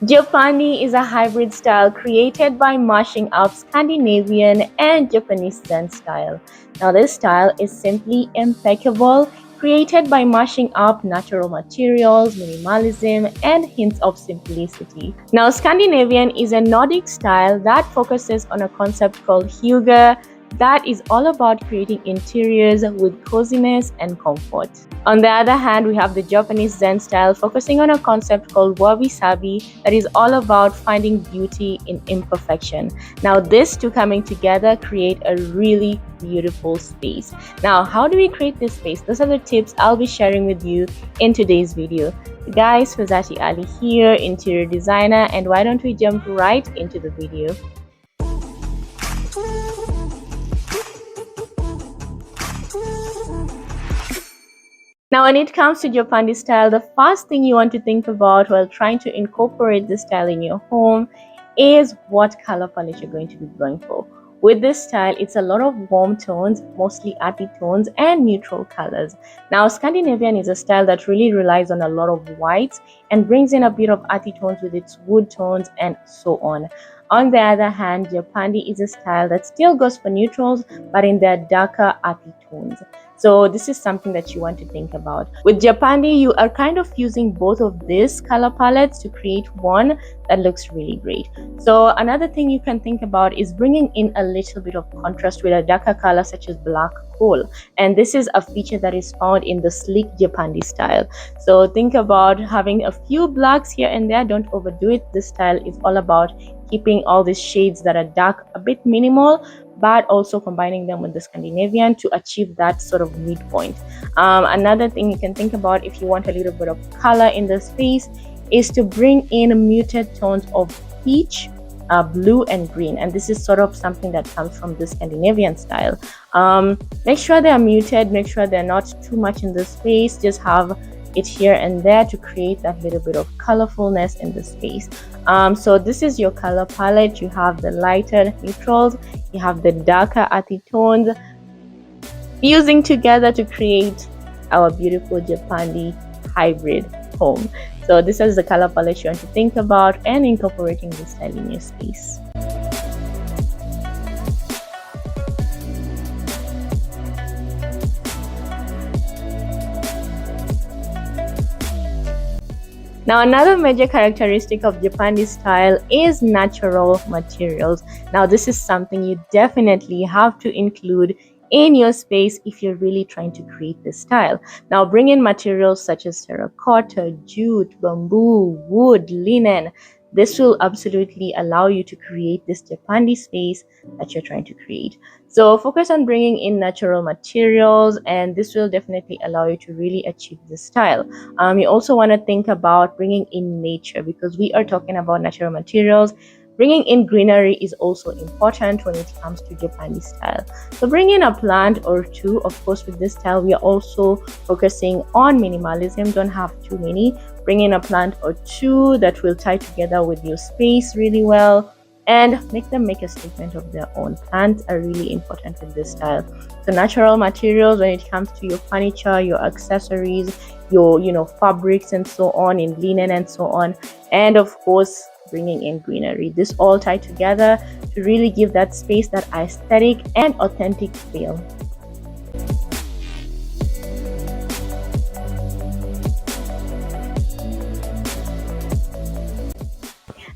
Japandi is a hybrid style created by mashing up Scandinavian and Japanese Zen style. Now, this style is simply impeccable, created by mashing up natural materials, minimalism, and hints of simplicity. Now, Scandinavian is a Nordic style that focuses on a concept called hygge, that is all about creating interiors with coziness and comfort. On the other hand, we have the Japanese Zen style focusing on a concept called wabi-sabi that is all about finding beauty in imperfection. Now, these two coming together create a really beautiful space. Now, how do we create this space? Those are the tips I'll be sharing with you in today's video. Guys, Faazati Ali here, interior designer, and why don't we jump right into the video? Now, when it comes to Japandi style, the first thing you want to think about while trying to incorporate this style in your home is what color palette you're going to be going for. With this style, it's a lot of warm tones, mostly earthy tones, and neutral colors. Now, Scandinavian is a style that really relies on a lot of whites and brings in a bit of earthy tones with its wood tones and so on. On the other hand, Japandi is a style that still goes for neutrals, but in their darker earthy tones. So this is something that you want to think about. With Japandi, you are kind of using both of these color palettes to create one that looks really great. So another thing you can think about is bringing in a little bit of contrast with a darker color such as black coal. And this is a feature that is found in the sleek Japandi style. So think about having a few blacks here and there. Don't overdo it. This style is all about keeping all these shades that are dark a bit minimal, but also combining them with the Scandinavian to achieve that sort of midpoint. Another thing you can think about if you want a little bit of color in the space is to bring in muted tones of peach, blue, and green. And this is sort of something that comes from the Scandinavian style. Make sure they are muted, make sure they're not too much in the space, just have it here and there to create that little bit of colorfulness in the space. So this is your color palette. You have the lighter neutrals, you have the darker earthy tones fusing together to create our beautiful Japandi hybrid home. So this is the color palette you want to think about and incorporating this style in your space. Now, another major characteristic of Japandi style is natural materials. Now, this is something you definitely have to include in your space if you're really trying to create this style. Now, bring in materials such as terracotta, jute, bamboo, wood, linen. This will absolutely allow you to create this Japandi space that you're trying to create. So focus on bringing in natural materials, and this will definitely allow you to really achieve this style. You also want to think about bringing in nature, because we are talking about natural materials. Bringing in greenery is also important when it comes to Japandi style. So bring in a plant or two. Of course, with this style, we are also focusing on minimalism. Don't have too many. Bring in a plant or two that will tie together with your space really well, and make them make a statement of their own. Plants are really important with this style. So natural materials when it comes to your furniture, your accessories, your fabrics and so on, in linen and so on, and of course bringing in greenery. This all tied together to really give that space that aesthetic and authentic feel.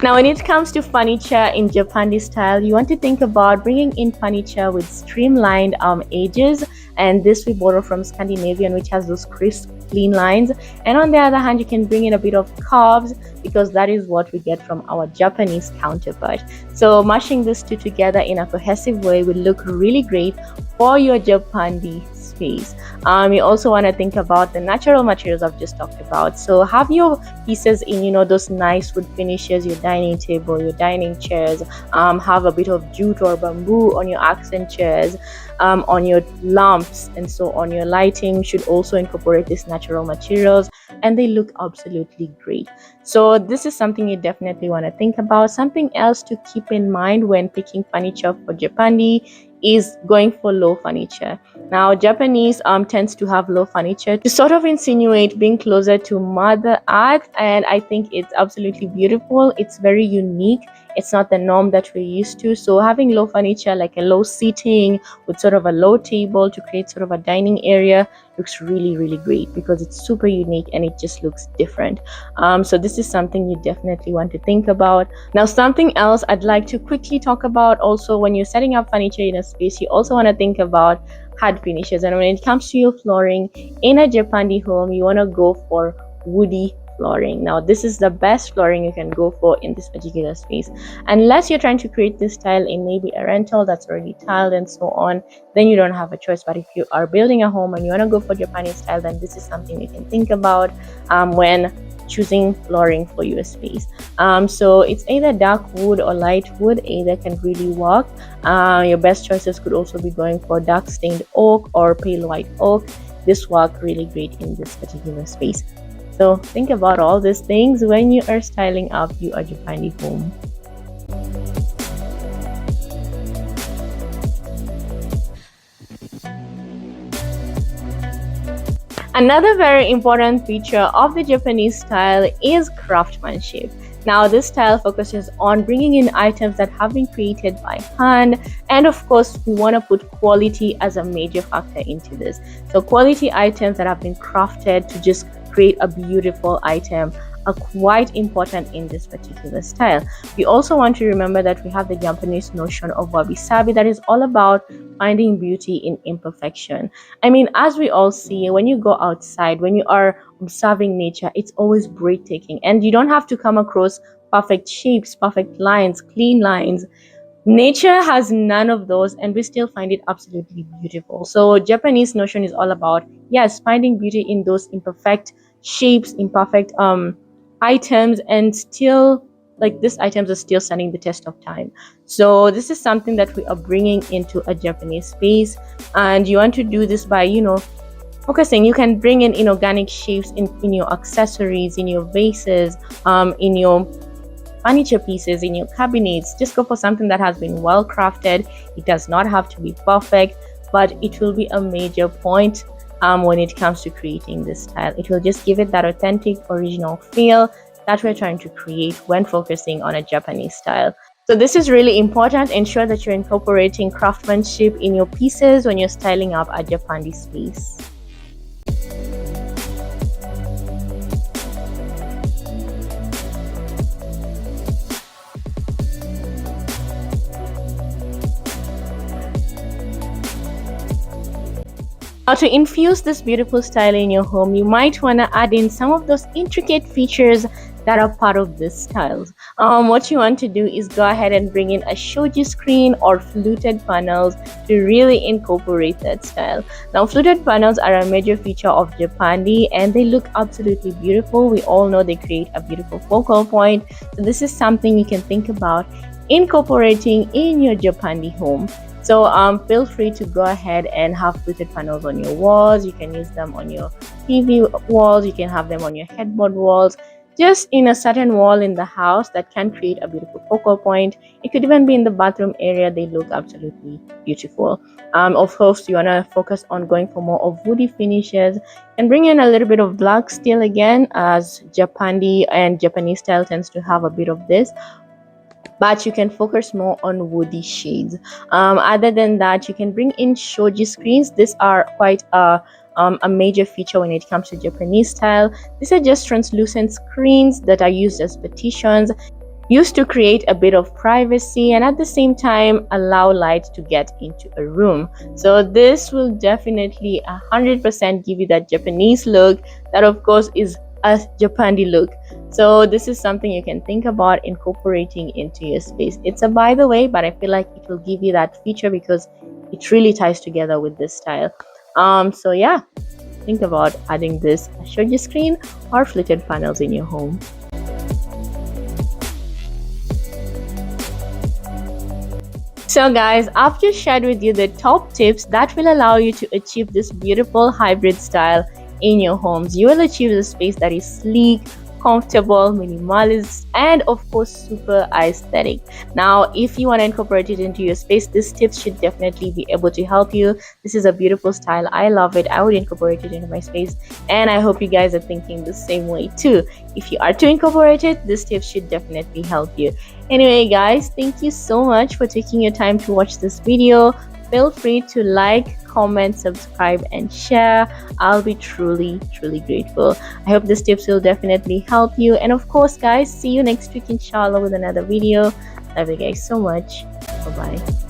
Now, when it comes to furniture in Japandi style, you want to think about bringing in furniture with streamlined edges, and this we borrow from Scandinavian, which has those crisp, clean lines. And on the other hand, you can bring in a bit of curves, because that is what we get from our Japanese counterpart. So mashing these two together in a cohesive way will look really great for your Japandi space. You also want to think about the natural materials I've just talked about. So have your pieces in those nice wood finishes, your dining table, your dining chairs. Have a bit of jute or bamboo on your accent chairs. on your lamps and so on. Your lighting should also incorporate these natural materials, and they look absolutely great. So this is something you definitely want to think about. Something else to keep in mind when picking furniture for Japandi is going for low furniture. Now Japanese tends to have low furniture to sort of insinuate being closer to mother earth, and I think it's absolutely beautiful. It's very unique. It's not the norm that we're used to. So having low furniture, like a low seating with sort of a low table to create sort of a dining area, looks really, really great because it's super unique and it just looks different. So this is something you definitely want to think about. Now, something else I'd like to quickly talk about also, when you're setting up furniture in a space, you also want to think about hard finishes. And when it comes to your flooring in a Japandi home, you want to go for woody flooring. Now this is the best flooring you can go for in this particular space, unless you're trying to create this style in maybe a rental that's already tiled and so on, then you don't have a choice. But if you are building a home and you want to go for Japanese style, then this is something you can think about when choosing flooring for your space. So it's either dark wood or light wood, either can really work. Your best choices could also be going for dark stained oak or pale white oak. This work really great in this particular space. So think about all these things when you are styling up your Japandi home. Another very important feature of the Japanese style is craftsmanship. Now this style focuses on bringing in items that have been created by hand, and of course we want to put quality as a major factor into this. So quality items that have been crafted to just create a beautiful item are quite important in this particular style. We also want to remember that we have the Japanese notion of wabi-sabi, that is all about finding beauty in imperfection. I mean, as we all see, when you go outside, when you are observing nature, it's always breathtaking, and you don't have to come across perfect shapes, perfect lines, clean lines. Nature has none of those, and we still find it absolutely beautiful. So Japanese notion is all about, yes, finding beauty in those imperfect shapes, imperfect items, and still, like, these items are still standing the test of time. So this is something that we are bringing into a Japanese space, and you want to do this by, focusing. You can bring in inorganic shapes in your accessories, in your vases, in your furniture pieces, in your cabinets. Just go for something that has been well crafted. It does not have to be perfect, but it will be a major point when it comes to creating this style. It will just give it that authentic, original feel that we're trying to create when focusing on a Japanese style. So this is really important. Ensure that you're incorporating craftsmanship in your pieces when you're styling up a Japandi space. Now, to infuse this beautiful style in your home, you might want to add in some of those intricate features that are part of this style. What you want to do is go ahead and bring in a shoji screen or fluted panels to really incorporate that style. Now, fluted panels are a major feature of Japandi, and they look absolutely beautiful. We all know they create a beautiful focal point. So this is something you can think about incorporating in your Japandi home. So feel free to go ahead and have fluted panels on your walls. You can use them on your TV walls. You can have them on your headboard walls. Just in a certain wall in the house that can create a beautiful focal point. It could even be in the bathroom area. They look absolutely beautiful. Of course, you want to focus on going for more of woody finishes and bring in a little bit of black steel again, as Japandi and Japanese style tends to have a bit of this. But you can focus more on woody shades. Other than that, you can bring in shoji screens. These are quite a major feature when it comes to Japanese style. These are just translucent screens that are used as partitions, used to create a bit of privacy and at the same time allow light to get into a room. So this will definitely 100% give you that Japanese look that of course is a Japandi look. So this is something you can think about incorporating into your space. It's a by the way, but I feel like it will give you that feature because it really ties together with this style. So yeah, think about adding this shoji screen or fluted panels in your home. So guys, I've just shared with you the top tips that will allow you to achieve this beautiful hybrid style in your homes. You will achieve a space that is sleek, comfortable, minimalist, and of course super aesthetic. Now if you want to incorporate it into your space, these tips should definitely be able to help you. This is a beautiful style. I love it. I would incorporate it into my space, and I hope you guys are thinking the same way too. If you are to incorporate it, these tips should definitely help you. Anyway guys, thank you so much for taking your time to watch this video. Feel free to like, comment, subscribe, and share. I'll be truly grateful. I hope these tips will definitely help you. And of course guys, see you next week inshallah with another video. Love you guys so much. Bye bye.